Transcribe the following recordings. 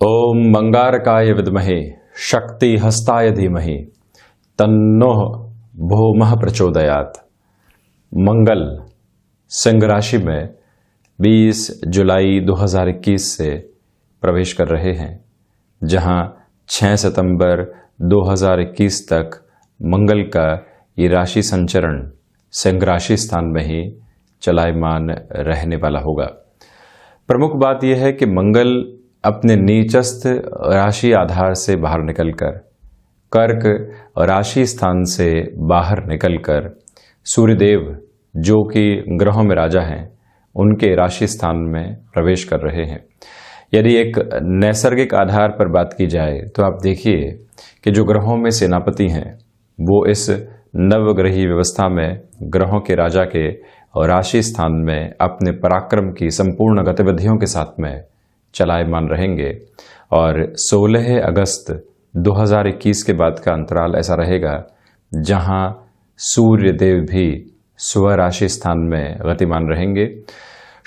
ओम मंगारकाय विद्महे शक्ति हस्ताय धीमहि तन्नो भौमः प्रचोदयात्। मंगल सिंह राशि में 20 जुलाई 2021 से प्रवेश कर रहे हैं, जहां 6 सितंबर 2021 तक मंगल का ये राशि संचरण सिंह राशि स्थान में ही चलायमान रहने वाला होगा। प्रमुख बात यह है कि मंगल अपने नीचस्थ राशि आधार से बाहर निकलकर कर्क राशि स्थान से बाहर निकलकर सूर्यदेव जो कि ग्रहों में राजा हैं उनके राशि स्थान में प्रवेश कर रहे हैं। यदि एक नैसर्गिक आधार पर बात की जाए तो आप देखिए कि जो ग्रहों में सेनापति हैं वो इस नवग्रही व्यवस्था में ग्रहों के राजा के और राशि स्थान में अपने पराक्रम की संपूर्ण गतिविधियों के साथ में चलायमान रहेंगे। और 16 अगस्त 2021 के बाद का अंतराल ऐसा रहेगा जहां सूर्य देव भी स्वराशि स्थान में गतिमान रहेंगे।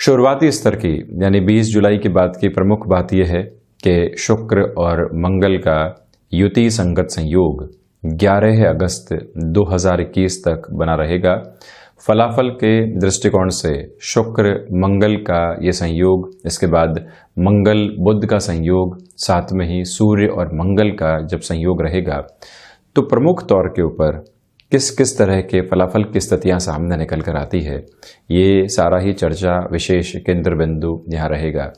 शुरुआती स्तर की यानी 20 जुलाई के बाद की प्रमुख बात यह है कि शुक्र और मंगल का युति संगत संयोग 11 अगस्त 2021 तक बना रहेगा। फलाफल के दृष्टिकोण से शुक्र मंगल का ये संयोग, इसके बाद मंगल बुध का संयोग, साथ में ही सूर्य और मंगल का जब संयोग रहेगा तो प्रमुख तौर के ऊपर किस किस तरह के फलाफल की स्थितियां सामने निकल कर आती है, ये सारा ही चर्चा विशेष केंद्र बिंदु यहाँ रहेगा।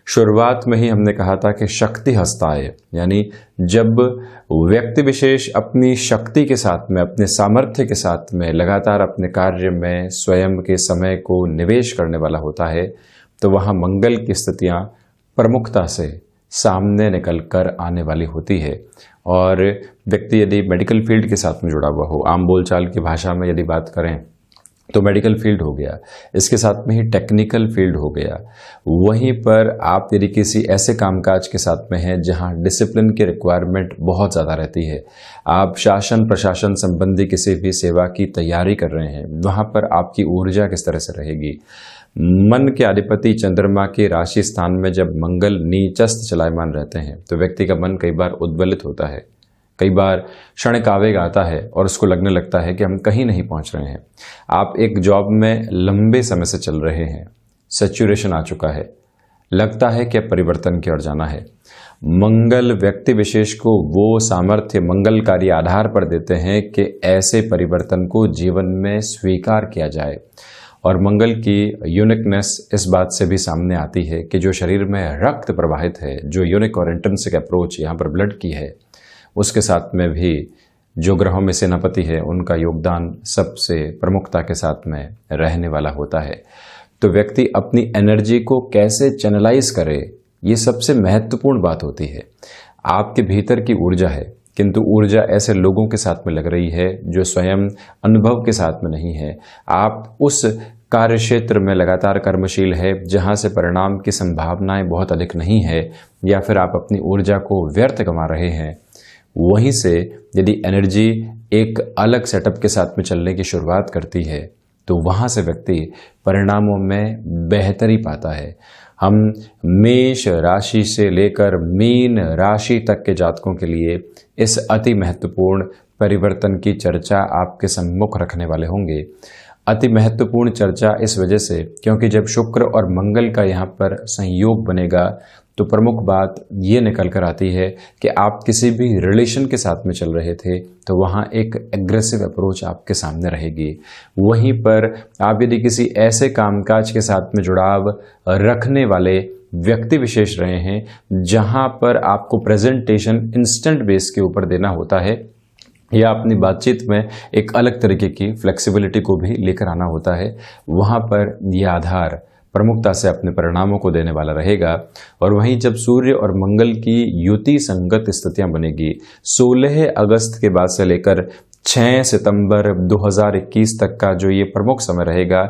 शुरुआत में ही हमने कहा था कि शक्ति हस्ताय, यानी जब व्यक्ति विशेष अपनी शक्ति के साथ में, अपने सामर्थ्य के साथ में लगातार अपने कार्य में स्वयं के समय को निवेश करने वाला होता है तो वहाँ मंगल की स्थितियाँ प्रमुखता से सामने निकल कर आने वाली होती है। और व्यक्ति यदि मेडिकल फील्ड के साथ में जुड़ा हुआ हो, आम बोलचाल की भाषा में यदि बात करें तो मेडिकल फील्ड हो गया, इसके साथ में ही टेक्निकल फील्ड हो गया। वहीं पर आप यदि किसी ऐसे कामकाज के साथ में हैं जहां डिसिप्लिन की रिक्वायरमेंट बहुत ज़्यादा रहती है, आप शासन प्रशासन संबंधी किसी भी सेवा की तैयारी कर रहे हैं, वहां पर आपकी ऊर्जा किस तरह से रहेगी। मन के अधिपति चंद्रमा के राशि स्थान में जब मंगल नीचस्थ चलायमान रहते हैं तो व्यक्ति का मन कई बार उद्वेलित होता है, कई बार क्षणिक आवेग आता है और उसको लगने लगता है कि हम कहीं नहीं पहुंच रहे हैं। आप एक जॉब में लंबे समय से चल रहे हैं, सैचुरेशन आ चुका है, लगता है कि अब परिवर्तन की ओर जाना है। मंगल व्यक्ति विशेष को वो सामर्थ्य मंगलकारी आधार पर देते हैं कि ऐसे परिवर्तन को जीवन में स्वीकार किया जाए। और मंगल की यूनिकनेस इस बात से भी सामने आती है कि जो शरीर में रक्त प्रवाहित है, जो यूनिक और इंट्रिंसिक अप्रोच यहाँ पर ब्लड की है, उसके साथ में भी जो ग्रहों में सेनापति है उनका योगदान सबसे प्रमुखता के साथ में रहने वाला होता है। तो व्यक्ति अपनी एनर्जी को कैसे चैनलाइज करे, ये सबसे महत्वपूर्ण बात होती है। आपके भीतर की ऊर्जा है, किंतु ऊर्जा ऐसे लोगों के साथ में लग रही है जो स्वयं अनुभव के साथ में नहीं है। आप उस कार्य क्षेत्र में लगातार कर्मशील है जहां से परिणाम की संभावनाएं बहुत अधिक नहीं है, या फिर आप अपनी ऊर्जा को व्यर्थ गंवा रहे हैं। वहीं से यदि एनर्जी एक अलग सेटअप के साथ में चलने की शुरुआत करती है तो वहां से व्यक्ति परिणामों में बेहतरी पाता है। हम मेष राशि से लेकर मीन राशि तक के जातकों के लिए इस अति महत्वपूर्ण परिवर्तन की चर्चा आपके सम्मुख रखने वाले होंगे। अति महत्वपूर्ण चर्चा इस वजह से क्योंकि जब शुक्र और मंगल का यहाँ पर संयोग बनेगा तो प्रमुख बात ये निकल कर आती है कि आप किसी भी रिलेशन के साथ में चल रहे थे तो वहाँ एक एग्रेसिव अप्रोच आपके सामने रहेगी। वहीं पर आप यदि किसी ऐसे कामकाज के साथ में जुड़ाव रखने वाले व्यक्ति विशेष रहे हैं जहाँ पर आपको प्रेजेंटेशन इंस्टेंट बेस के ऊपर देना होता है, या अपनी बातचीत में एक अलग तरीके की फ्लेक्सिबिलिटी को भी लेकर आना होता है, वहाँ पर यह आधार प्रमुखता से अपने परिणामों को देने वाला रहेगा। और वहीं जब सूर्य और मंगल की युति संगत स्थितियां बनेगी 16 अगस्त के बाद से लेकर 6 सितंबर 2021 तक का जो ये प्रमुख समय रहेगा,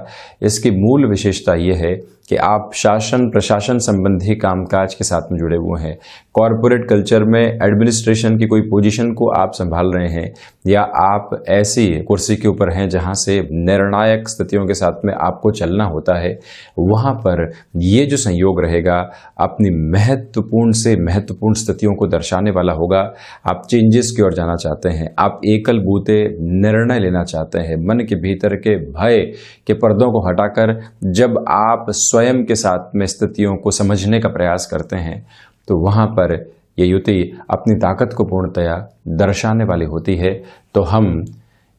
इसकी मूल विशेषता ये है कि आप शासन प्रशासन संबंधी कामकाज के साथ में जुड़े हुए हैं, कॉरपोरेट कल्चर में एडमिनिस्ट्रेशन की कोई पोजीशन को आप संभाल रहे हैं, या आप ऐसी कुर्सी के ऊपर हैं जहां से निर्णायक स्थितियों के साथ में आपको चलना होता है, वहां पर ये जो संयोग रहेगा अपनी महत्वपूर्ण से महत्वपूर्ण स्थितियों को दर्शाने वाला होगा। आप चेंजेस की ओर जाना चाहते हैं, आप एकल बूते निर्णय लेना चाहते हैं, मन के भीतर के भय के पर्दों को हटाकर जब आप स्वयं के साथ में स्थितियों को समझने का प्रयास करते हैं, तो वहां पर ये युति अपनी ताकत को पूर्णतया दर्शाने वाली होती है। तो हम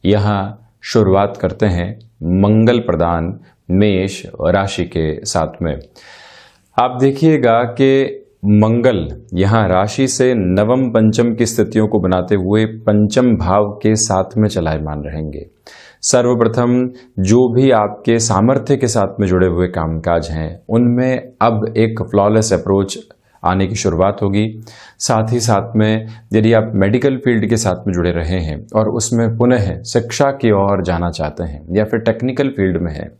यहाँ शुरुआत करते हैं मंगल प्रदान मेष राशि के साथ में। आप देखिएगा कि मंगल यहाँ राशि से नवम पंचम की स्थितियों को बनाते हुए पंचम भाव के साथ में चलायमान रहेंगे। सर्वप्रथम जो भी आपके सामर्थ्य के साथ में जुड़े हुए कामकाज हैं उनमें अब एक फ्लॉलेस अप्रोच आने की शुरुआत होगी। साथ ही साथ में यदि आप मेडिकल फील्ड के साथ में जुड़े रहे हैं और उसमें पुनः शिक्षा की ओर जाना चाहते हैं, या फिर टेक्निकल फील्ड में हैं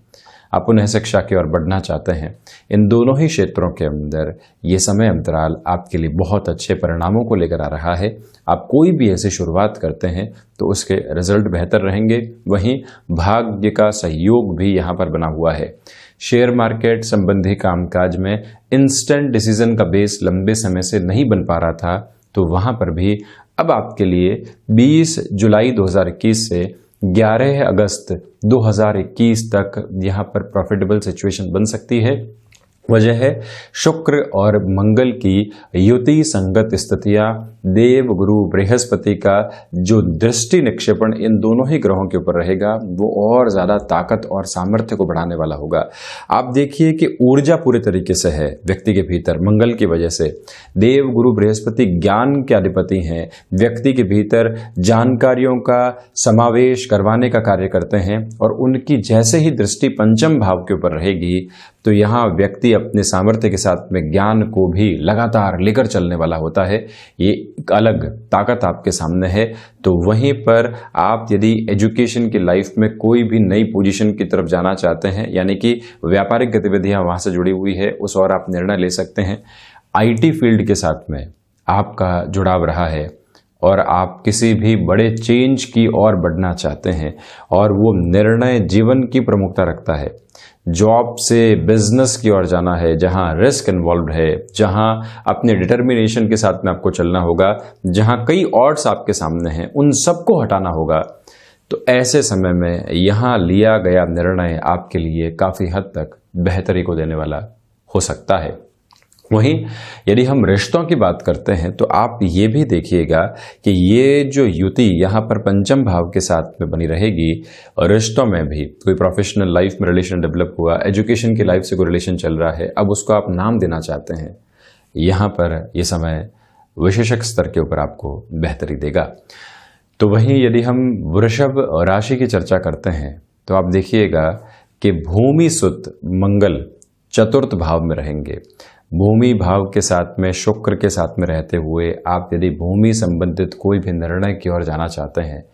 आप पुनः शिक्षा की ओर बढ़ना चाहते हैं, इन दोनों ही क्षेत्रों के अंदर ये समय अंतराल आपके लिए बहुत अच्छे परिणामों को लेकर आ रहा है। आप कोई भी ऐसी शुरुआत करते हैं तो उसके रिजल्ट बेहतर रहेंगे। वहीं भाग्य का सहयोग भी यहाँ पर बना हुआ है। शेयर मार्केट संबंधी कामकाज में इंस्टेंट डिसीजन का बेस लंबे समय से नहीं बन पा रहा था, तो वहाँ पर भी अब आपके लिए 20 जुलाई 2021 से 11 अगस्त 2021 तक यहाँ पर प्रॉफिटेबल सिचुएशन बन सकती है। वजह है शुक्र और मंगल की युति संगत स्थितियां, देव गुरु बृहस्पति का जो दृष्टि निक्षेपण इन दोनों ही ग्रहों के ऊपर रहेगा वो और ज्यादा ताकत और सामर्थ्य को बढ़ाने वाला होगा। आप देखिए कि ऊर्जा पूरे तरीके से है व्यक्ति के भीतर मंगल की वजह से। देव गुरु बृहस्पति ज्ञान के अधिपति हैं, व्यक्ति के भीतर जानकारियों का समावेश करवाने का कार्य करते हैं, और उनकी जैसे ही दृष्टि पंचम भाव के ऊपर रहेगी तो यहाँ व्यक्ति अपने सामर्थ्य के साथ में ज्ञान को भी लगातार लेकर चलने वाला होता है। ये एक अलग ताकत आपके सामने है। तो वहीं पर आप यदि एजुकेशन की लाइफ में कोई भी नई पोजीशन की तरफ जाना चाहते हैं, यानी कि व्यापारिक गतिविधियां वहां से जुड़ी हुई है, उस और आप निर्णय ले सकते हैं। आईटी फील्ड के साथ में आपका जुड़ाव रहा है और आप किसी भी बड़े चेंज की ओर बढ़ना चाहते हैं, और वो निर्णय जीवन की प्रमुखता रखता है। जॉब से बिजनेस की ओर जाना है जहां रिस्क इन्वॉल्व है, जहां अपने डिटर्मिनेशन के साथ में आपको चलना होगा, जहां कई ऑड्स आपके सामने हैं, उन सबको हटाना होगा। तो ऐसे समय में यहां लिया गया निर्णय आपके लिए काफी हद तक बेहतरी को देने वाला हो सकता है। वहीं यदि हम रिश्तों की बात करते हैं तो आप ये भी देखिएगा कि ये जो युति यहाँ पर पंचम भाव के साथ में बनी रहेगी, और रिश्तों में भी कोई प्रोफेशनल लाइफ में रिलेशन डेवलप हुआ, एजुकेशन की लाइफ से कोई रिलेशन चल रहा है, अब उसको आप नाम देना चाहते हैं, यहाँ पर ये समय विशेषज्ञ स्तर के ऊपर आपको बेहतरी देगा। तो वहीं यदि हम वृषभ राशि की चर्चा करते हैं तो आप देखिएगा कि भूमि सुत मंगल चतुर्थ भाव में रहेंगे। भूमि भाव के साथ में शुक्र के साथ में रहते हुए आप यदि भूमि संबंधित कोई भी निर्णय की ओर जाना चाहते हैं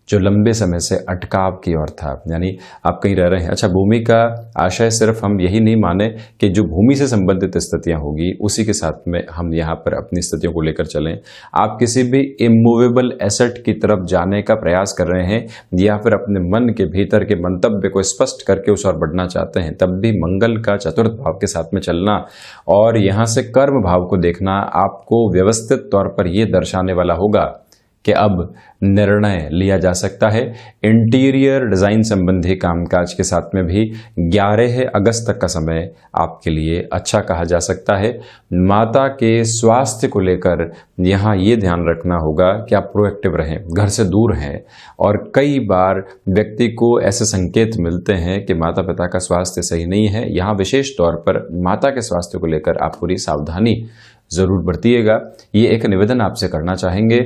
जो लंबे समय से अटकाव की ओर था, यानी आप कहीं रह रहे हैं। अच्छा, भूमि का आशय सिर्फ हम यही नहीं माने कि जो भूमि से संबंधित स्थितियां होगी उसी के साथ में हम यहाँ पर अपनी स्थितियों को लेकर चलें। आप किसी भी इमूवेबल एसेट की तरफ जाने का प्रयास कर रहे हैं, या फिर अपने मन के भीतर के मंतव्य को स्पष्ट करके उस ओर बढ़ना चाहते हैं, तब भी मंगल का चतुर्थ भाव के साथ में चलना और यहाँ से कर्म भाव को देखना आपको व्यवस्थित तौर पर यह दर्शाने वाला होगा कि अब निर्णय लिया जा सकता है। इंटीरियर डिजाइन संबंधी कामकाज के साथ में भी 11 अगस्त तक का समय आपके लिए अच्छा कहा जा सकता है। माता के स्वास्थ्य को लेकर यहाँ ये ध्यान रखना होगा कि आप प्रोएक्टिव रहें, घर से दूर हैं, और कई बार व्यक्ति को ऐसे संकेत मिलते हैं कि माता पिता का स्वास्थ्य सही नहीं है। यहाँ विशेष तौर पर माता के स्वास्थ्य को लेकर आप पूरी सावधानी जरूर बरतिएगा, ये एक निवेदन आपसे करना चाहेंगे।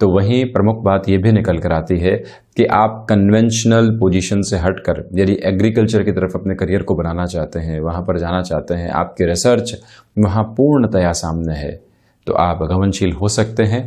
तो वहीं प्रमुख बात यह भी निकल कर आती है कि आप कन्वेंशनल पोजीशन से हटकर यदि एग्रीकल्चर की तरफ अपने करियर को बनाना चाहते हैं, वहां पर जाना चाहते हैं, आपकी रिसर्च वहां पूर्णतया सामने है, तो आप गमनशील हो सकते हैं।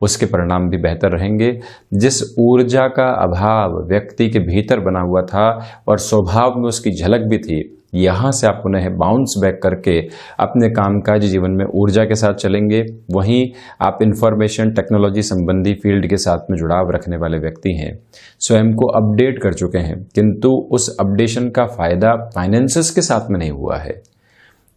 उसके परिणाम भी बेहतर रहेंगे। जिस ऊर्जा का अभाव व्यक्ति के भीतर बना हुआ था और स्वभाव में उसकी झलक भी थी, यहाँ से आप पुनः बाउंस बैक करके अपने कामकाजी जीवन में ऊर्जा के साथ चलेंगे। वहीं आप इंफॉर्मेशन टेक्नोलॉजी संबंधी फील्ड के साथ में जुड़ाव रखने वाले व्यक्ति हैं, स्वयं को अपडेट कर चुके हैं, किंतु उस अपडेशन का फायदा फाइनेंसेस के साथ में नहीं हुआ है।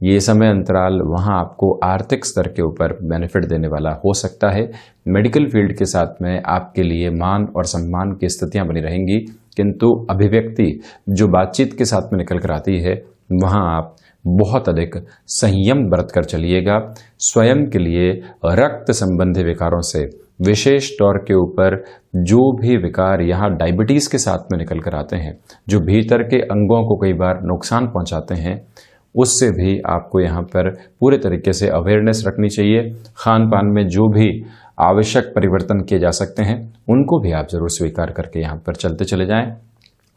ये समय अंतराल वहाँ आपको आर्थिक स्तर के ऊपर बेनिफिट देने वाला हो सकता है। मेडिकल फील्ड के साथ में आपके लिए मान और सम्मान की स्थितियां बनी रहेंगी, किंतु अभिव्यक्ति जो बातचीत के साथ में निकल कर आती है वहाँ आप बहुत अधिक संयम बरत कर चलिएगा। स्वयं के लिए रक्त संबंधी विकारों से विशेष तौर के ऊपर जो भी विकार यहाँ डायबिटीज़ के साथ में निकल कर आते हैं, जो भीतर के अंगों को कई बार नुकसान पहुँचाते हैं, उससे भी आपको यहाँ पर पूरे तरीके से अवेयरनेस रखनी चाहिए। खान पान में जो भी आवश्यक परिवर्तन किए जा सकते हैं उनको भी आप जरूर स्वीकार करके यहाँ पर चलते चले जाएं।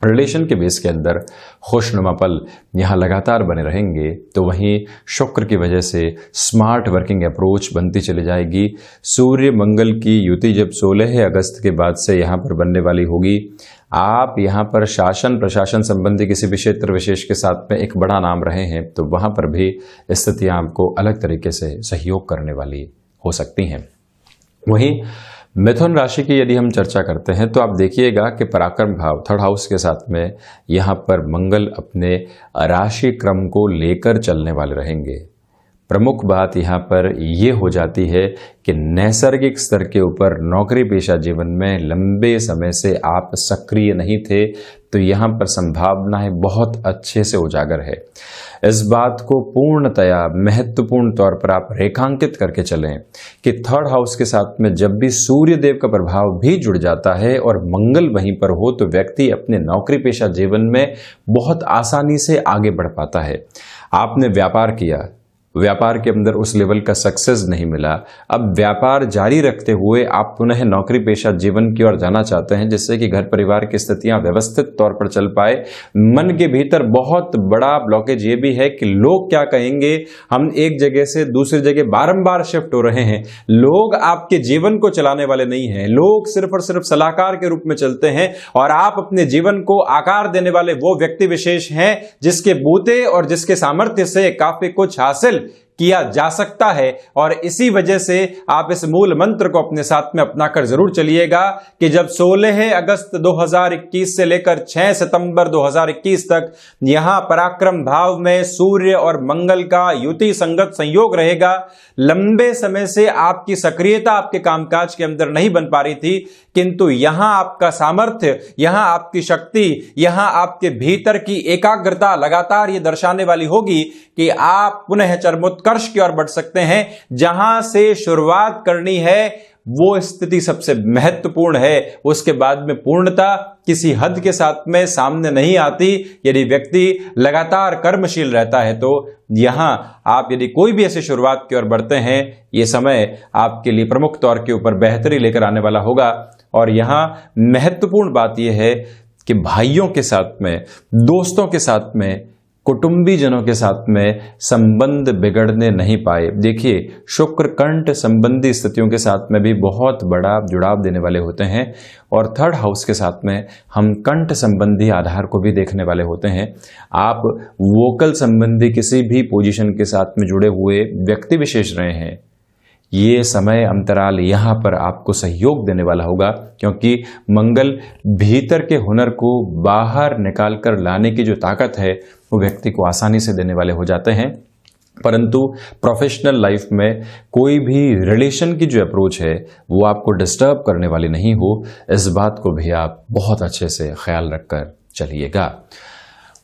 रिलेशन के बेस के अंदर खुशनुमा पल यहाँ लगातार बने रहेंगे, तो वहीं शुक्र की वजह से स्मार्ट वर्किंग अप्रोच बनती चली जाएगी। सूर्य मंगल की युति जब 16 अगस्त के बाद से यहाँ पर बनने वाली होगी, आप यहाँ पर शासन प्रशासन संबंधी किसी भी क्षेत्र विशेष के साथ में एक बड़ा नाम रहे हैं तो वहाँ पर भी स्थितियाँ आपको अलग तरीके से सहयोग करने वाली हो सकती हैं। वहीं मिथुन राशि की यदि हम चर्चा करते हैं तो आप देखिएगा कि पराक्रम भाव 3rd हाउस के साथ में यहाँ पर मंगल अपने राशि क्रम को लेकर चलने वाले रहेंगे। प्रमुख बात यहाँ पर ये हो जाती है कि नैसर्गिक स्तर के ऊपर नौकरी पेशा जीवन में लंबे समय से आप सक्रिय नहीं थे, तो यहाँ पर संभावनाएं बहुत अच्छे से उजागर है। इस बात को पूर्णतया महत्वपूर्ण तौर पर आप रेखांकित करके चलें कि 3rd हाउस के साथ में जब भी सूर्य देव का प्रभाव भी जुड़ जाता है और मंगल वहीं पर हो तो व्यक्ति अपने नौकरी पेशा जीवन में बहुत आसानी से आगे बढ़ पाता है। आपने व्यापार किया, व्यापार के अंदर उस लेवल का सक्सेस नहीं मिला, अब व्यापार जारी रखते हुए आप पुनः नौकरी पेशा जीवन की ओर जाना चाहते हैं जिससे कि घर परिवार की स्थितियां व्यवस्थित तौर पर चल पाए। मन के भीतर बहुत बड़ा ब्लॉकेज ये भी है कि लोग क्या कहेंगे, हम एक जगह से दूसरी जगह बारंबार शिफ्ट हो रहे हैं, लोग आपके जीवन को चलाने वाले नहीं हैं, लोग सिर्फ और सिर्फ सलाहकार के रूप में चलते हैं और आप अपने जीवन को आकार देने वाले वो व्यक्ति विशेष हैं जिसके बूते और जिसके सामर्थ्य से काफी कुछ हासिल किया जा सकता है। और इसी वजह से आप इस मूल मंत्र को अपने साथ में अपनाकर जरूर चलिएगा कि जब 16 अगस्त 2021 से लेकर 6 सितंबर 2021 तक यहां पराक्रम भाव में सूर्य और मंगल का युति संगत संयोग रहेगा, लंबे समय से आपकी सक्रियता आपके कामकाज के अंदर नहीं बन पा रही थी, किंतु यहां आपका सामर्थ्य, यहां आपकी शक्ति, यहां आपके भीतर की एकाग्रता लगातार ये दर्शाने वाली होगी कि आप पुनः चरमोत्कर्ष की ओर बढ़ सकते हैं। जहां से शुरुआत करनी है वो स्थिति सबसे महत्वपूर्ण है, उसके बाद में पूर्णता किसी हद के साथ में सामने नहीं आती। यदि व्यक्ति लगातार कर्मशील रहता है तो यहां आप यदि कोई भी ऐसी शुरुआत की ओर बढ़ते हैं, ये समय आपके लिए प्रमुख तौर के ऊपर बेहतरी लेकर आने वाला होगा। और यहां महत्वपूर्ण बात यह है कि भाइयों के साथ में, दोस्तों के साथ में, कुटुंबी जनों के साथ में संबंध बिगड़ने नहीं पाए। देखिए, शुक्र कंठ संबंधी स्थितियों के साथ में भी बहुत बड़ा जुड़ाव देने वाले होते हैं और 3rd हाउस के साथ में हम कंठ संबंधी आधार को भी देखने वाले होते हैं। आप वोकल संबंधी किसी भी पोजीशन के साथ में जुड़े हुए व्यक्ति विशेष रहे हैं, ये समय अंतराल यहाँ पर आपको सहयोग देने वाला होगा, क्योंकि मंगल भीतर के हुनर को बाहर निकाल कर लाने की जो ताकत है वो व्यक्ति को आसानी से देने वाले हो जाते हैं। परंतु प्रोफेशनल लाइफ में कोई भी रिलेशन की जो अप्रोच है वो आपको डिस्टर्ब करने वाली नहीं हो, इस बात को भी आप बहुत अच्छे से ख्याल रखकर चलिएगा।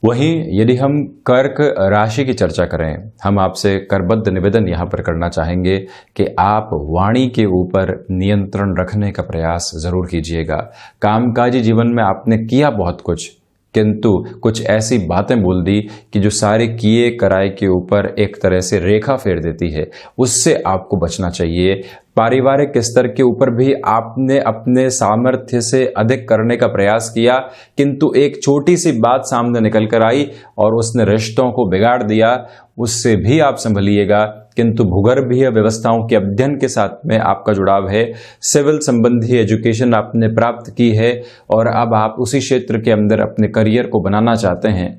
वहीं यदि हम कर्क राशि की चर्चा करें, हम आपसे करबद्ध निवेदन यहाँ पर करना चाहेंगे कि आप वाणी के ऊपर नियंत्रण रखने का प्रयास जरूर कीजिएगा। कामकाजी जीवन में आपने किया बहुत कुछ, किंतु कुछ ऐसी बातें बोल दी कि जो सारे किए कराए के ऊपर एक तरह से रेखा फेर देती है, उससे आपको बचना चाहिए। पारिवारिक स्तर के ऊपर भी आपने अपने सामर्थ्य से अधिक करने का प्रयास किया, किंतु एक छोटी सी बात सामने निकल कर आई और उसने रिश्तों को बिगाड़ दिया, उससे भी आप संभलिएगा। किंतु भूगर्भीय व्यवस्थाओं के अध्ययन के साथ में आपका जुड़ाव है, सिविल संबंधी एजुकेशन आपने प्राप्त की है और अब आप उसी क्षेत्र के अंदर अपने करियर को बनाना चाहते हैं।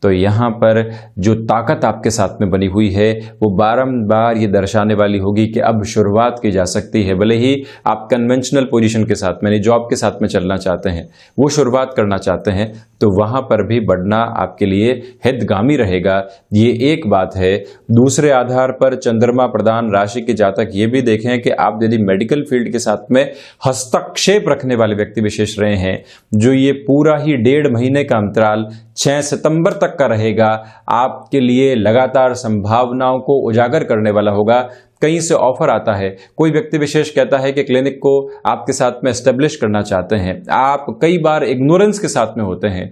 तो यहाँ पर जो ताकत आपके साथ में बनी हुई है वो बारंबार ये दर्शाने वाली होगी कि अब शुरुआत की जा सकती है। भले ही आप कन्वेंशनल पोजीशन के साथ में, जॉब के साथ में चलना चाहते हैं, वो शुरुआत करना चाहते हैं, तो वहाँ पर भी बढ़ना आपके लिए हितगामी रहेगा। ये एक बात है। दूसरे आधार पर चंद्रमा प्रधान राशि के जातक ये भी देखें कि आप यदि मेडिकल फील्ड के साथ में हस्तक्षेप रखने वाले व्यक्ति विशेष रहे हैं, जो ये पूरा ही 1.5 महीने का अंतराल 6 सितंबर तक का रहेगा, आपके लिए लगातार संभावनाओं को उजागर करने वाला होगा। कहीं से ऑफर आता है, कोई व्यक्ति विशेष कहता है कि क्लिनिक को आपके साथ में एस्टेब्लिश करना चाहते हैं। आप कई बार इग्नोरेंस के साथ में होते हैं,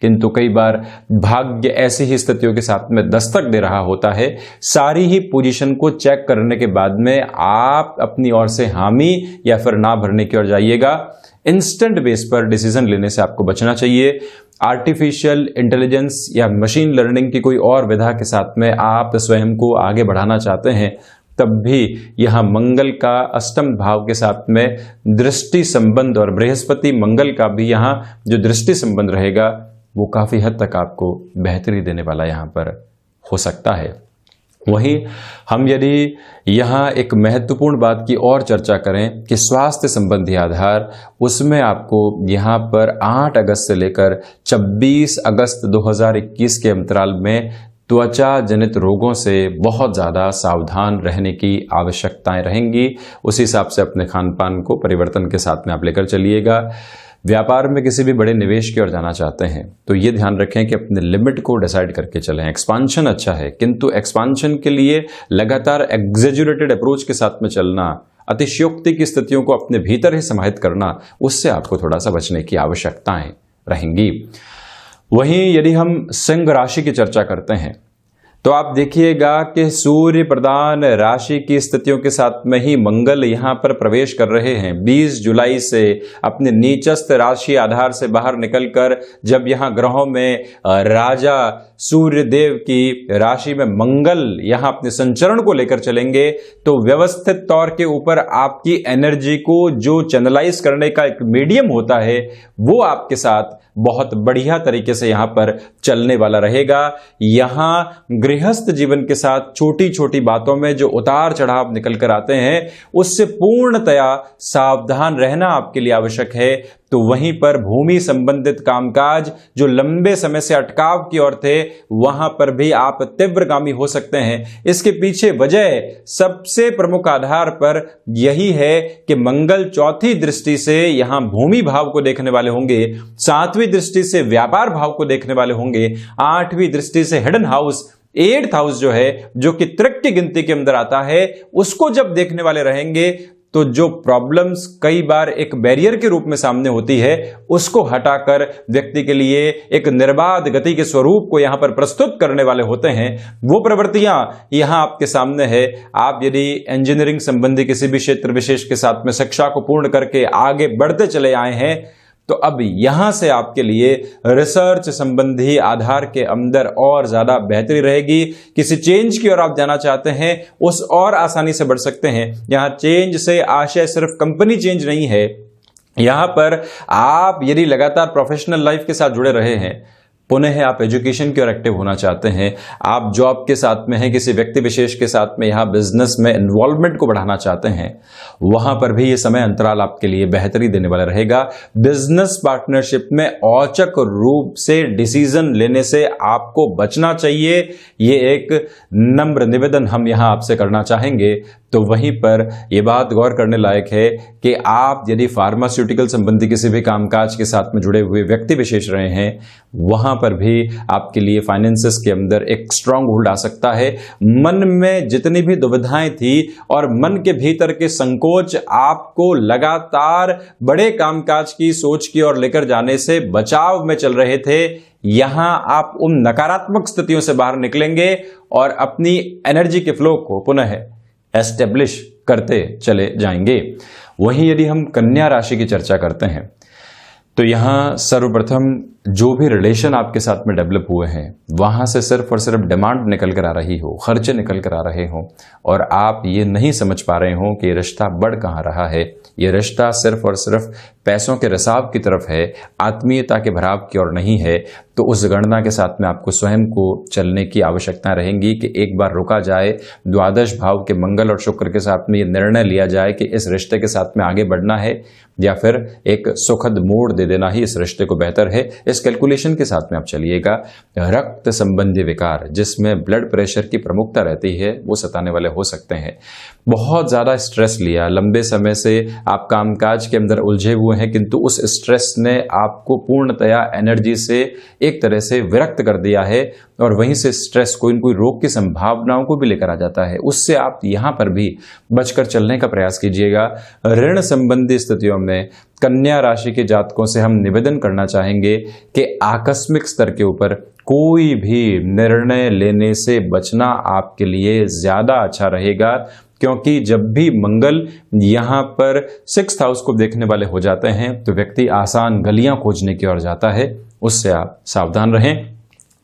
किंतु कई बार भाग्य ऐसी ही स्थितियों के साथ में दस्तक दे रहा होता है। सारी ही पोजीशन को चेक करने के बाद में आप अपनी ओर से हामी या फिर ना भरने की ओर जाइएगा। इंस्टेंट बेस पर डिसीजन लेने से आपको बचना चाहिए। आर्टिफिशियल इंटेलिजेंस या मशीन लर्निंग की कोई और विधा के साथ में आप स्वयं को आगे बढ़ाना चाहते हैं, तब भी यहां मंगल का अष्टम भाव के साथ में दृष्टि संबंध और बृहस्पति मंगल का भी यहां जो दृष्टि संबंध रहेगा वो काफी हद तक आपको बेहतरी देने वाला यहां पर हो सकता है। वहीं हम यदि यहाँ एक महत्वपूर्ण बात की और चर्चा करें कि स्वास्थ्य संबंधी आधार, उसमें आपको यहाँ पर 8 अगस्त से लेकर 26 अगस्त 2021 के अंतराल में त्वचा जनित रोगों से बहुत ज़्यादा सावधान रहने की आवश्यकताएं रहेंगी। उस हिसाब से अपने खान पान को परिवर्तन के साथ में आप लेकर चलिएगा। व्यापार में किसी भी बड़े निवेश की ओर जाना चाहते हैं तो ये ध्यान रखें कि अपने लिमिट को डिसाइड करके चलें। एक्सपांशन अच्छा है, किंतु एक्सपांशन के लिए लगातार एग्जेजुरेटेड अप्रोच के साथ में चलना, अतिशयोक्ति की स्थितियों को अपने भीतर ही समाहित करना, उससे आपको थोड़ा सा बचने की आवश्यकताएं रहेंगी। वहीं यदि हम सिंह राशि की चर्चा करते हैं तो आप देखिएगा कि सूर्य प्रधान राशि की स्थितियों के साथ में ही मंगल यहां पर प्रवेश कर रहे हैं। 20 जुलाई से अपने नीचस्थ राशि आधार से बाहर निकलकर जब यहां ग्रहों में राजा सूर्य देव की राशि में मंगल यहां अपने संचरण को लेकर चलेंगे, तो व्यवस्थित तौर के ऊपर आपकी एनर्जी को जो चैनलाइज करने का एक मीडियम होता है वो आपके साथ बहुत बढ़िया तरीके से यहां पर चलने वाला रहेगा। यहां गृहस्थ जीवन के साथ छोटी छोटी बातों में जो उतार चढ़ाव निकल कर आते हैं उससे पूर्णतया सावधान रहना आपके लिए आवश्यक है। तो वहीं पर भूमि संबंधित कामकाज जो लंबे समय से अटकाव की ओर थे, वहां पर भी आप तीव्रगामी हो सकते हैं। इसके पीछे वजह सबसे प्रमुख आधार पर यही है कि मंगल चौथी दृष्टि से यहां भूमि भाव को देखने वाले होंगे, 7वीं दृष्टि से व्यापार भाव को देखने वाले होंगे, 8वीं दृष्टि से हिडन हाउस 8th हाउस जो है, जो कि त्रिक की गिनती के अंदर आता है, उसको जब देखने वाले रहेंगे तो जो प्रॉब्लम्स कई बार एक बैरियर के रूप में सामने होती है उसको हटाकर व्यक्ति के लिए एक निर्बाध गति के स्वरूप को यहां पर प्रस्तुत करने वाले होते हैं। वो प्रवृत्तियां यहां आपके सामने है। आप यदि इंजीनियरिंग संबंधी किसी भी क्षेत्र विशेष के साथ में शिक्षा को पूर्ण करके आगे बढ़ते चले आए हैं, तो अब यहां से आपके लिए रिसर्च संबंधी आधार के अंदर और ज्यादा बेहतरी रहेगी। किसी चेंज की ओर आप जाना चाहते हैं उस और आसानी से बढ़ सकते हैं। यहां चेंज से आशय सिर्फ कंपनी चेंज नहीं है, यहां पर आप यदि लगातार प्रोफेशनल लाइफ के साथ जुड़े रहे हैं, पुनः आप एजुकेशन की ओर एक्टिव होना चाहते हैं, आप जॉब के साथ में हैं, किसी व्यक्ति विशेष के साथ में यहां बिजनेस में इन्वॉल्वमेंट को बढ़ाना चाहते हैं, वहां पर भी ये समय अंतराल आपके लिए बेहतरी देने वाला रहेगा। बिजनेस पार्टनरशिप में औचक रूप से डिसीजन लेने से आपको बचना चाहिए, ये एक नम्र निवेदन हम यहां आपसे करना चाहेंगे। तो वहीं पर यह बात गौर करने लायक है कि आप यदि फार्मास्यूटिकल संबंधी किसी भी कामकाज के साथ में जुड़े हुए व्यक्ति विशेष रहे हैं, वहां पर भी आपके लिए फाइनेंसेस के अंदर एक स्ट्रांग होल्ड आ सकता है। मन में जितनी भी दुविधाएं थी और मन के भीतर के संकोच आपको लगातार बड़े कामकाज की सोच की ओर लेकर जाने से बचाव में चल रहे थे, यहां आप उन नकारात्मक स्थितियों से बाहर निकलेंगे और अपनी एनर्जी के फ्लो को पुनः एस्टेब्लिश करते चले जाएंगे। वहीं यदि हम कन्या राशि की चर्चा करते हैं तो यहां सर्वप्रथम जो भी रिलेशन आपके साथ में डेवलप हुए हैं वहां से सिर्फ और सिर्फ डिमांड निकल कर आ रही हो, खर्चे निकल कर आ रहे हो और आप ये नहीं समझ पा रहे हो कि ये रिश्ता बढ़ कहां रहा है। ये रिश्ता सिर्फ और सिर्फ पैसों के रिसाव की तरफ है, आत्मीयता के भराव की ओर नहीं है, तो उस गणना के साथ में आपको स्वयं को चलने की आवश्यकता रहेगी कि एक बार रुका जाए, द्वादश भाव के मंगल और शुक्र के साथ में ये निर्णय लिया जाए कि इस रिश्ते के साथ में आगे बढ़ना है या फिर एक सुखद मोड़ दे देना ही इस रिश्ते को बेहतर है। इस कैलकुलेशन के साथ में आप चलिएगा। रक्त संबंधी विकार जिसमें ब्लड प्रेशर की प्रमुखता रहती है वो सताने वाले हो सकते हैं। बहुत ज़्यादा स्ट्रेस लिया, लंबे समय से आप कामकाज के अंदर उलझे हुए हैं, किंतु उस स्ट्रेस ने आपको पूर्णतया एनर्जी से एक तरह से विरक्त कर दिया है और वहीं से स्ट्रेस कोई न कोई रोग की संभावनाओं को भी लेकर आ जाता है। उससे आप यहां पर भी बचकर चलने का प्रयास कीजिएगा। ऋण संबंधी स्थितियों में कन्या राशि के जातकों से हम निवेदन करना चाहेंगे कि आकस्मिक स्तर के ऊपर कोई भी निर्णय लेने से बचना आपके लिए ज्यादा अच्छा रहेगा, क्योंकि जब भी मंगल यहां पर 6th हाउस को देखने वाले हो जाते हैं तो व्यक्ति आसान गलियां खोजने की ओर जाता है। उससे आप सावधान रहें।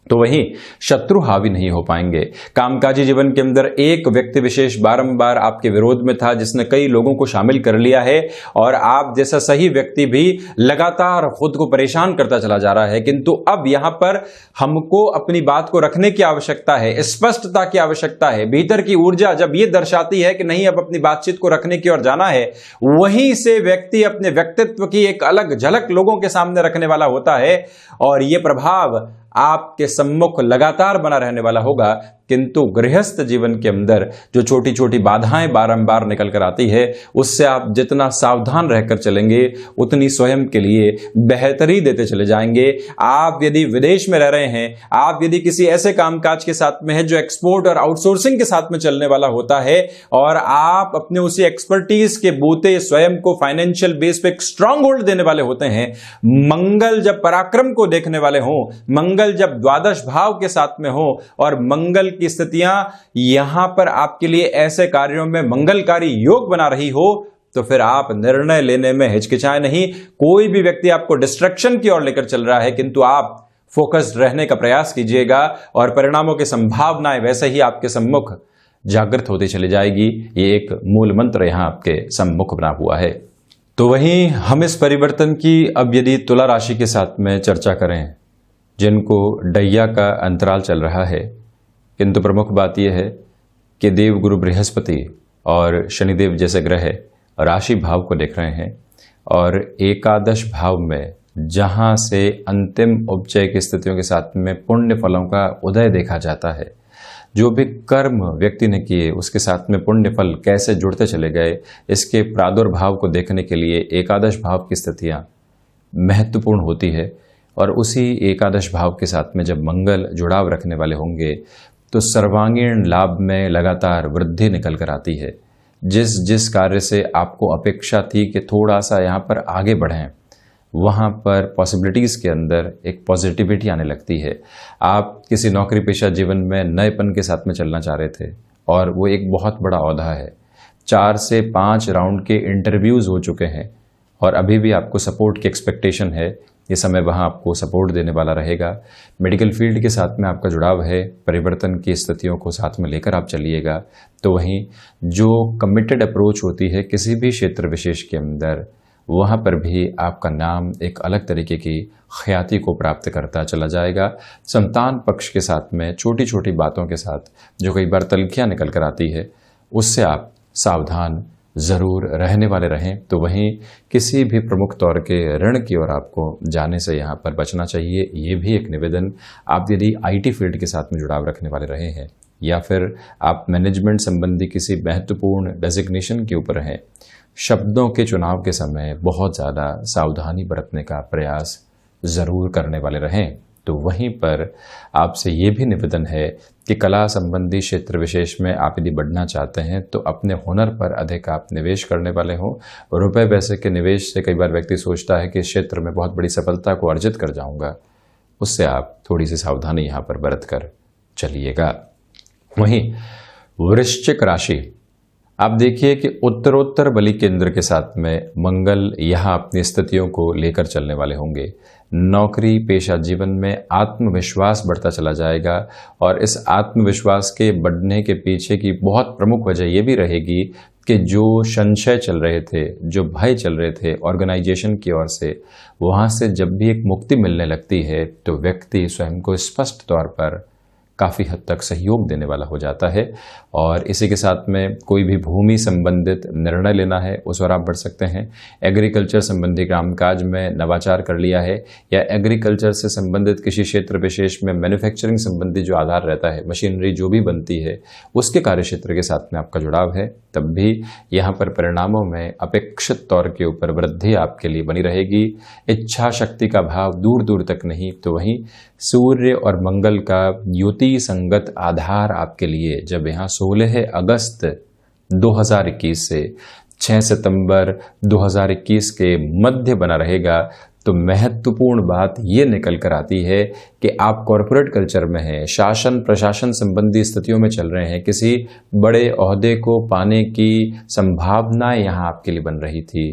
तो वहीं शत्रु हावी नहीं हो पाएंगे। कामकाजी जीवन के अंदर एक व्यक्ति विशेष बारंबार आपके विरोध में था, जिसने कई लोगों को शामिल कर लिया है और आप जैसा सही व्यक्ति भी लगातार खुद को परेशान करता चला जा रहा है। किंतु अब यहां पर हमको अपनी बात को रखने की आवश्यकता है, स्पष्टता की आवश्यकता है। भीतर की ऊर्जा जब ये दर्शाती है कि नहीं अब अपनी बातचीत को रखने की ओर जाना है, वहीं से व्यक्ति अपने व्यक्तित्व की एक अलग झलक लोगों के सामने रखने वाला होता है और ये प्रभाव आपके सम्मुख लगातार बना रहने वाला होगा। किंतु गृहस्थ जीवन के अंदर जो छोटी छोटी बाधाएं बारंबार निकल कर आती है, उससे आप जितना सावधान रहकर चलेंगे उतनी स्वयं के लिए बेहतरी देते चले जाएंगे। आप यदि विदेश में रह रहे हैं, आप यदि किसी ऐसे कामकाज के साथ में है जो एक्सपोर्ट और आउटसोर्सिंग के साथ में चलने वाला होता है और आप अपने उसी एक्सपर्टीज के बूते स्वयं को फाइनेंशियल बेस पे एक स्ट्रांग होल्ड देने वाले होते हैं, मंगल जब पराक्रम को देखने वाले हों, मंगल जब द्वादश भाव के साथ में हो और मंगल की स्थितियां यहां पर आपके लिए ऐसे कार्यों में मंगलकारी योग बना रही हो, तो फिर आप निर्णय लेने में हिचकिचाए नहीं। कोई भी व्यक्ति आपको डिस्ट्रैक्शन की ओर लेकर चल रहा है, किंतु आप फोकस्ड रहने का प्रयास कीजिएगा और परिणामों की संभावनाएं वैसे ही आपके सम्मुख जागृत होती चली जाएगी। ये एक मूल मंत्र यहां आपके सम्मुख बना हुआ है। तो वहीं हम इस परिवर्तन की अब यदि तुला राशि के साथ में चर्चा करें, जिनको डैया का अंतराल चल रहा है, किंतु प्रमुख बात यह है कि देव गुरु बृहस्पति और शनिदेव जैसे ग्रह राशि भाव को देख रहे हैं और एकादश भाव में जहां से अंतिम उपचय की स्थितियों के साथ में पुण्य फलों का उदय देखा जाता है। जो भी कर्म व्यक्ति ने किए उसके साथ में पुण्य फल कैसे जुड़ते चले गए, इसके प्रादुर्भाव को देखने के लिए एकादश भाव की स्थितियां महत्वपूर्ण होती है। और उसी एकादश भाव के साथ में जब मंगल जुड़ाव रखने वाले होंगे तो सर्वांगीण लाभ में लगातार वृद्धि निकल कर आती है। जिस जिस कार्य से आपको अपेक्षा थी कि थोड़ा सा यहाँ पर आगे बढ़ें, वहाँ पर पॉसिबिलिटीज़ के अंदर एक पॉजिटिविटी आने लगती है। आप किसी नौकरी पेशा जीवन में नएपन के साथ में चलना चाह रहे थे और वो एक बहुत बड़ा औहदा है। 4 से 5 राउंड के इंटरव्यूज़ हो चुके हैं और अभी भी आपको सपोर्ट की एक्सपेक्टेशन है। ये समय वहाँ आपको सपोर्ट देने वाला रहेगा। मेडिकल फील्ड के साथ में आपका जुड़ाव है, परिवर्तन की स्थितियों को साथ में लेकर आप चलिएगा। तो वहीं जो कमिटेड अप्रोच होती है किसी भी क्षेत्र विशेष के अंदर, वहाँ पर भी आपका नाम एक अलग तरीके की ख्याति को प्राप्त करता चला जाएगा। संतान पक्ष के साथ में छोटी छोटी बातों के साथ जो कई बार तल्खियाँ निकल कर आती है, उससे आप सावधान ज़रूर रहने वाले रहें। तो वहीं किसी भी प्रमुख तौर के ऋण की ओर आपको जाने से यहाँ पर बचना चाहिए। ये भी एक निवेदन। आप यदि IT फील्ड के साथ में जुड़ाव रखने वाले रहे हैं या फिर आप मैनेजमेंट संबंधी किसी महत्वपूर्ण डेजिग्नेशन के ऊपर हैं, शब्दों के चुनाव के समय बहुत ज़्यादा सावधानी बरतने का प्रयास ज़रूर करने वाले रहें। तो वहीं पर आपसे ये भी निवेदन है कि कला संबंधी क्षेत्र विशेष में आप यदि बढ़ना चाहते हैं तो अपने हुनर पर अधिक आप निवेश करने वाले हों। रुपए पैसे के निवेश से कई बार व्यक्ति सोचता है कि इस क्षेत्र में बहुत बड़ी सफलता को अर्जित कर जाऊंगा, उससे आप थोड़ी सी सावधानी यहाँ पर बरत कर चलिएगा। वहीं वृश्चिक राशि, आप देखिए कि उत्तरोत्तर बलि केंद्र के साथ में मंगल यहाँ अपनी स्थितियों को लेकर चलने वाले होंगे। नौकरी पेशा जीवन में आत्मविश्वास बढ़ता चला जाएगा और इस आत्मविश्वास के बढ़ने के पीछे की बहुत प्रमुख वजह यह भी रहेगी कि जो संशय चल रहे थे, जो भय चल रहे थे ऑर्गेनाइजेशन की ओर से, वहाँ से जब भी एक मुक्ति मिलने लगती है तो व्यक्ति स्वयं को स्पष्ट तौर पर काफ़ी हद तक सहयोग देने वाला हो जाता है। और इसी के साथ में कोई भी भूमि संबंधित निर्णय लेना है उस ओर आप बढ़ सकते हैं। एग्रीकल्चर संबंधी कामकाज में नवाचार कर लिया है, या एग्रीकल्चर से संबंधित किसी क्षेत्र विशेष में मैन्युफैक्चरिंग संबंधी जो आधार रहता है, मशीनरी जो भी बनती है उसके कार्य क्षेत्र के साथ में आपका जुड़ाव है, तब भी यहाँ पर परिणामों में अपेक्षित तौर के ऊपर वृद्धि आपके लिए बनी रहेगी। इच्छा शक्ति का भाव दूर दूर तक नहीं, तो वहीं सूर्य और मंगल का युति संगत आधार आपके लिए जब यहाँ 16 अगस्त 2021 से 6 सितंबर 2021 के मध्य बना रहेगा, तो महत्वपूर्ण बात ये निकल कर आती है कि आप कॉरपोरेट कल्चर में हैं, शासन प्रशासन संबंधी स्थितियों में चल रहे हैं, किसी बड़े ओहदे को पाने की संभावना यहाँ आपके लिए बन रही थी।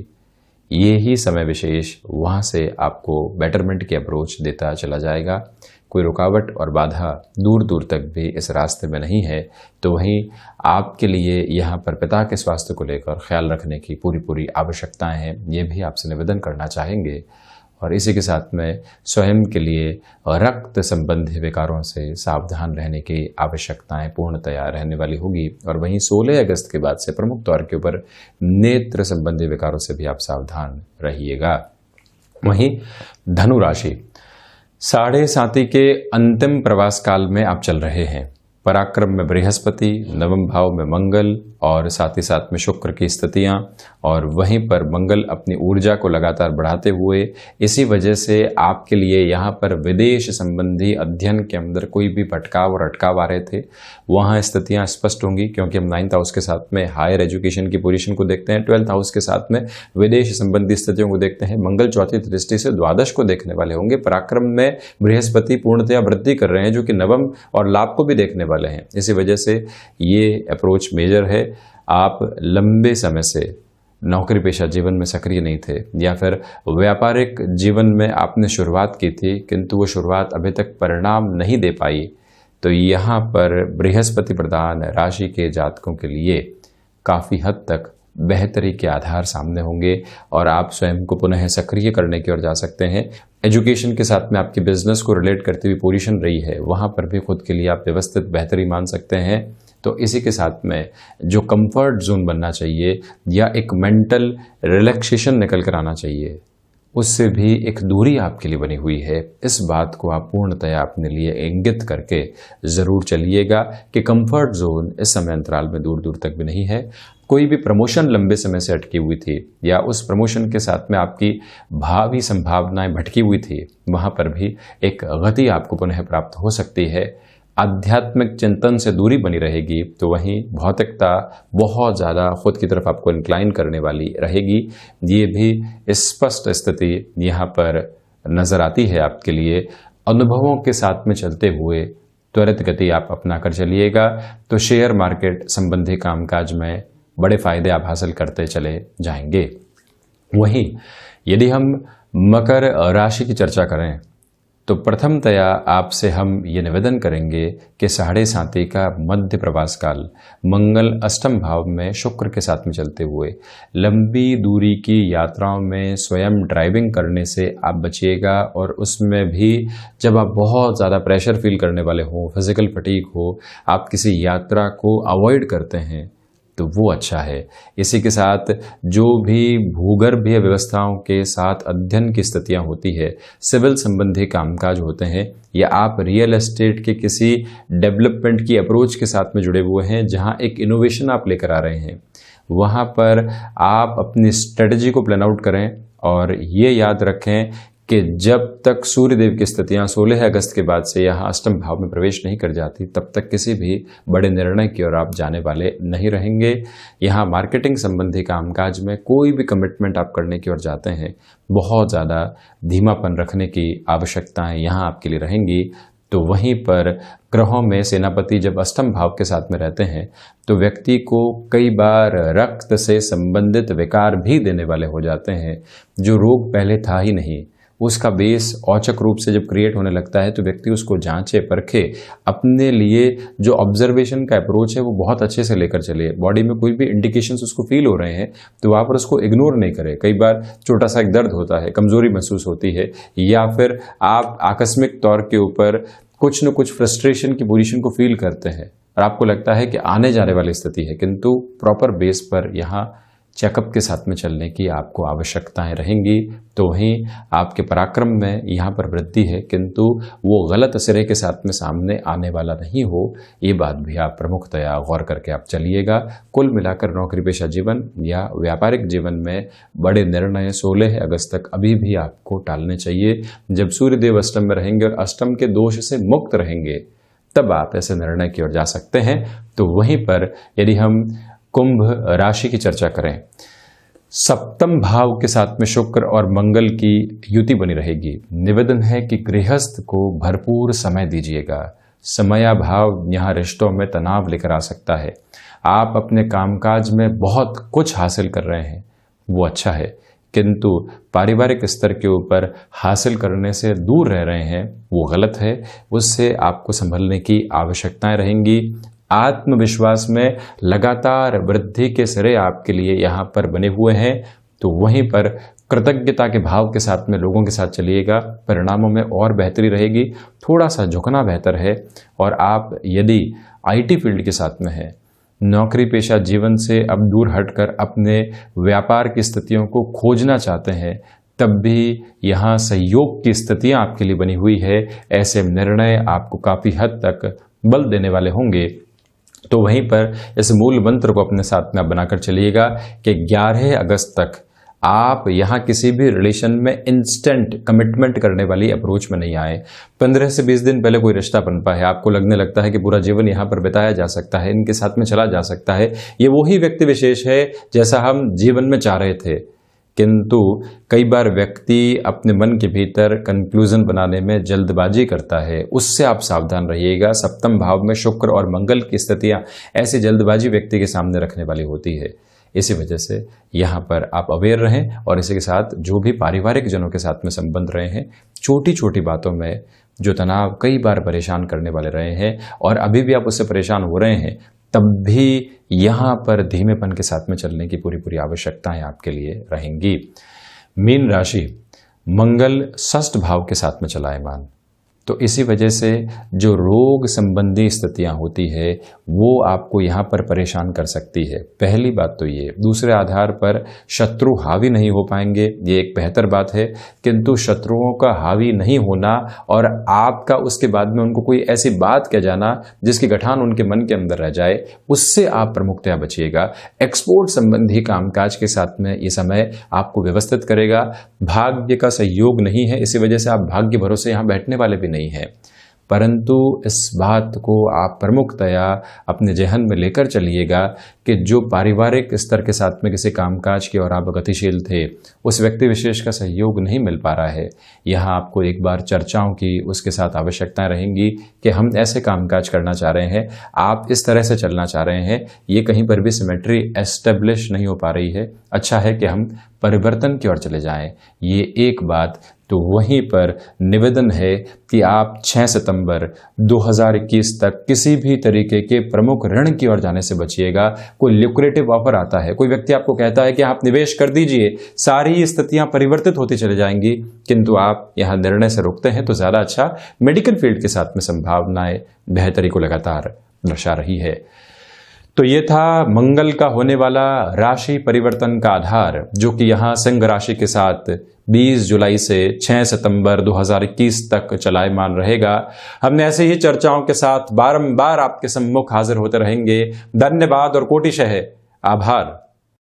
ये ही समय विशेष वहाँ से आपको बेटरमेंट की अप्रोच देता चला जाएगा। कोई रुकावट और बाधा दूर दूर तक भी इस रास्ते में नहीं है। तो वहीं आपके लिए यहाँ पर पिता के स्वास्थ्य को लेकर ख्याल रखने की पूरी आवश्यकताएं हैं, ये भी आपसे निवेदन करना चाहेंगे। और इसी के साथ में स्वयं के लिए रक्त संबंधी विकारों से सावधान रहने की आवश्यकताएं पूर्णतया रहने वाली होगी। और वहीं 16 अगस्त के बाद से प्रमुख तौर के ऊपर नेत्र संबंधी विकारों से भी आप सावधान रहिएगा। वहीं धनु राशि, साढ़े साथी के अंतिम प्रवास काल में आप चल रहे हैं। पराक्रम में बृहस्पति, नवम भाव में मंगल और साथ ही साथ में शुक्र की स्थितियां, और वहीं पर मंगल अपनी ऊर्जा को लगातार बढ़ाते हुए इसी वजह से आपके लिए यहाँ पर विदेश संबंधी अध्ययन के अंदर कोई भी भटकाव और अटकाव आ रहे थे, वहाँ स्थितियां स्पष्ट होंगी, क्योंकि हम 9th हाउस के साथ में हायर एजुकेशन की पोजीशन को देखते हैं, 12th हाउस के साथ में विदेश संबंधी स्थितियों को देखते हैं। मंगल चौथी दृष्टि से द्वादश को देखने वाले होंगे। पराक्रम में बृहस्पति पूर्णतया वृद्धि कर रहे हैं, जो कि नवम और लाभ को भी देखने वाले हैं। इसी वजह से ये अप्रोच मेजर है। आप लंबे समय से नौकरी पेशा जीवन में सक्रिय नहीं थे, या फिर व्यापारिक जीवन में आपने शुरुआत की थी किंतु वो शुरुआत अभी तक परिणाम नहीं दे पाई, तो यहाँ पर बृहस्पति प्रधान राशि के जातकों के लिए काफ़ी हद तक बेहतरी के आधार सामने होंगे और आप स्वयं को पुनः सक्रिय करने की ओर जा सकते हैं। एजुकेशन के साथ में आपकी बिजनेस को रिलेट करती हुई पोजीशन रही है, वहाँ पर भी खुद के लिए आप व्यवस्थित बेहतरी मान सकते हैं। तो इसी के साथ में जो कंफर्ट जोन बनना चाहिए या एक मेंटल रिलैक्सेशन निकल कर आना चाहिए, उससे भी एक दूरी आपके लिए बनी हुई है। इस बात को आप पूर्णतया अपने लिए इंगित करके ज़रूर चलिएगा कि कंफर्ट जोन इस समय अंतराल में दूर दूर तक भी नहीं है। कोई भी प्रमोशन लंबे समय से अटकी हुई थी या उस प्रमोशन के साथ में आपकी भावी संभावनाएं भटकी हुई थी, वहाँ पर भी एक गति आपको पुनः प्राप्त हो सकती है। आध्यात्मिक चिंतन से दूरी बनी रहेगी, तो वहीं भौतिकता बहुत ज़्यादा खुद की तरफ आपको इंक्लाइन करने वाली रहेगी। ये भी स्पष्ट स्थिति यहाँ पर नज़र आती है आपके लिए। अनुभवों के साथ में चलते हुए त्वरित गति आप अपना कर चलिएगा, तो शेयर मार्केट संबंधी कामकाज में बड़े फायदे आप हासिल करते चले जाएंगे। वहीं यदि हम मकर राशि की चर्चा करें, तो प्रथमतया आपसे हम ये निवेदन करेंगे कि साढ़े साथी का मध्य प्रवास काल मंगल अष्टम भाव में शुक्र के साथ में चलते हुए लंबी दूरी की यात्राओं में स्वयं ड्राइविंग करने से आप बचिएगा। और उसमें भी जब आप बहुत ज़्यादा प्रेशर फील करने वाले हो, फिजिकल फटीग हो, आप किसी यात्रा को अवॉइड करते हैं, तो वो अच्छा है। इसी के साथ जो भी भूगर्भीय व्यवस्थाओं के साथ अध्ययन की स्थितियां होती है, सिविल संबंधी कामकाज होते हैं, या आप रियल एस्टेट के किसी डेवलपमेंट की अप्रोच के साथ में जुड़े हुए हैं जहां एक इनोवेशन आप लेकर आ रहे हैं, वहां पर आप अपनी स्ट्रेटजी को प्लान आउट करें। और ये याद रखें कि जब तक सूर्यदेव की स्थितियां 16 अगस्त के बाद से यहाँ अष्टम भाव में प्रवेश नहीं कर जाती, तब तक किसी भी बड़े निर्णय की ओर आप जाने वाले नहीं रहेंगे। यहाँ मार्केटिंग संबंधी कामकाज में कोई भी कमिटमेंट आप करने की ओर जाते हैं, बहुत ज़्यादा धीमापन रखने की आवश्यकताएं यहाँ आपके लिए रहेंगी। तो वहीं पर ग्रहों में सेनापति जब अष्टम भाव के साथ में रहते हैं, तो व्यक्ति को कई बार रक्त से संबंधित विकार भी देने वाले हो जाते हैं। जो रोग पहले था ही नहीं, उसका बेस औचक रूप से जब क्रिएट होने लगता है तो व्यक्ति उसको जांचे परखे, अपने लिए जो ऑब्जर्वेशन का अप्रोच है वो बहुत अच्छे से लेकर चले। बॉडी में कोई भी इंडिकेशंस उसको फील हो रहे हैं तो वहाँ पर उसको इग्नोर नहीं करे। कई बार छोटा सा एक दर्द होता है, कमजोरी महसूस होती है, या फिर आप आकस्मिक तौर के ऊपर कुछ न कुछ फ्रस्ट्रेशन की पोजीशन को फील करते हैं और आपको लगता है कि आने जाने वाली स्थिति है, किंतु प्रॉपर बेस पर यहाँ चेकअप के साथ में चलने की आपको आवश्यकताएं रहेंगी। तो वहीं आपके पराक्रम में यहाँ पर वृद्धि है, किंतु वो गलत सिरे के साथ में सामने आने वाला नहीं हो, ये बात भी आप प्रमुखतया गौर करके आप चलिएगा। कुल मिलाकर नौकरी पेशा जीवन या व्यापारिक जीवन में बड़े निर्णय 16 अगस्त तक अभी भी आपको टालने चाहिए। जब सूर्यदेव अष्टम में रहेंगे और अष्टम के दोष से मुक्त रहेंगे तब आप ऐसे निर्णय की ओर जा सकते हैं। तो वहीं पर यदि हम कुंभ राशि की चर्चा करें, सप्तम भाव के साथ में शुक्र और मंगल की युति बनी रहेगी। निवेदन है कि गृहस्थ को भरपूर समय दीजिएगा। समयाभाव यहाँ रिश्तों में तनाव लेकर आ सकता है। आप अपने कामकाज में बहुत कुछ हासिल कर रहे हैं, वो अच्छा है, किंतु पारिवारिक स्तर के ऊपर हासिल करने से दूर रह रहे हैं, वो गलत है। उससे आपको संभलने की आवश्यकताएं रहेंगी। आत्मविश्वास में लगातार वृद्धि के सिरे आपके लिए यहाँ पर बने हुए हैं। तो वहीं पर कृतज्ञता के भाव के साथ में लोगों के साथ चलिएगा, परिणामों में और बेहतरी रहेगी। थोड़ा सा झुकना बेहतर है। और आप यदि आईटी फील्ड के साथ में हैं, नौकरी पेशा जीवन से अब दूर हटकर अपने व्यापार की स्थितियों को खोजना चाहते हैं, तब भी यहाँ सहयोग की स्थितियाँ आपके लिए बनी हुई है। ऐसे निर्णय आपको काफ़ी हद तक बल देने वाले होंगे। तो वहीं पर इस मूल मंत्र को अपने साथ में आप बनाकर चलिएगा कि 11 अगस्त तक आप यहाँ किसी भी रिलेशन में इंस्टेंट कमिटमेंट करने वाली अप्रोच में नहीं आए। 15 से 20 दिन पहले कोई रिश्ता बनता है, आपको लगने लगता है कि पूरा जीवन यहाँ पर बिताया जा सकता है, इनके साथ में चला जा सकता है, ये वही व्यक्ति विशेष है जैसा हम जीवन में चाह रहे थे। किंतु कई बार व्यक्ति अपने मन के भीतर कंक्लूजन बनाने में जल्दबाजी करता है, उससे आप सावधान रहिएगा। सप्तम भाव में शुक्र और मंगल की स्थितियां ऐसी जल्दबाजी व्यक्ति के सामने रखने वाली होती है। इसी वजह से यहाँ पर आप अवेयर रहें। और इसी के साथ जो भी पारिवारिक जनों के साथ में संबंध रहे हैं, छोटी छोटी बातों में जो तनाव कई बार परेशान करने वाले रहे हैं और अभी भी आप उससे परेशान हो रहे हैं, तब भी यहाँ पर धीमेपन के साथ में चलने की पूरी आवश्यकताएं आपके लिए रहेंगी। मीन राशि, मंगल षष्ठ भाव के साथ में चलायमान, तो इसी वजह से जो रोग संबंधी स्थितियां होती है वो आपको यहाँ पर परेशान कर सकती है। पहली बात तो ये। दूसरे आधार पर शत्रु हावी नहीं हो पाएंगे, ये एक बेहतर बात है। किंतु शत्रुओं का हावी नहीं होना और आपका उसके बाद में उनको कोई ऐसी बात कह जाना जिसकी गठान उनके मन के अंदर रह जाए, उससे आप प्रमुखतया बचिएगा। एक्सपोर्ट संबंधी कामकाज के साथ में ये समय आपको व्यवस्थित करेगा। भाग्य का सहयोग नहीं है, इसी वजह से आप भाग्य भरोसे यहाँ बैठने वाले भी नहीं है। परंतु इस बात को आप प्रमुखतया अपने जहन में लेकर चलिएगा कि जो पारिवारिक स्तर के साथ में किसी कामकाज की और आप गतिशील थे, उस व्यक्ति विशेष का सहयोग नहीं मिल पा रहा है। यहाँ आपको एक बार चर्चाओं की उसके साथ आवश्यकताएं रहेंगी कि हम ऐसे कामकाज करना चाह रहे हैं, आप इस तरह से चलना चाह रहे हैं, ये कहीं पर भी सिमेट्री एस्टेब्लिश नहीं हो पा रही है। अच्छा है कि हम परिवर्तन की ओर चले जाएं, ये एक बात। तो वहीं पर निवेदन है कि आप 6 सितंबर 2021 तक किसी भी तरीके के प्रमुख ऋण की ओर जाने से बचिएगा। कोई ल्यूक्रेटिव ऑफर आता है, कोई व्यक्ति आपको कहता है कि आप निवेश कर दीजिए, सारी स्थितियां परिवर्तित होती चली जाएंगी, किंतु आप यहां निर्णय से रुकते हैं तो ज्यादा अच्छा। मेडिकल फील्ड के साथ में संभावनाएं बेहतरी को लगातार दर्शा रही है। तो ये था मंगल का होने वाला राशि परिवर्तन का आधार, जो कि यहाँ सिंह राशि के साथ 20 जुलाई से 6 सितंबर 2021 तक चलायमान रहेगा। हमने ऐसे ही चर्चाओं के साथ बारंबार आपके सम्मुख हाजिर होते रहेंगे। धन्यवाद और कोटिशः आभार।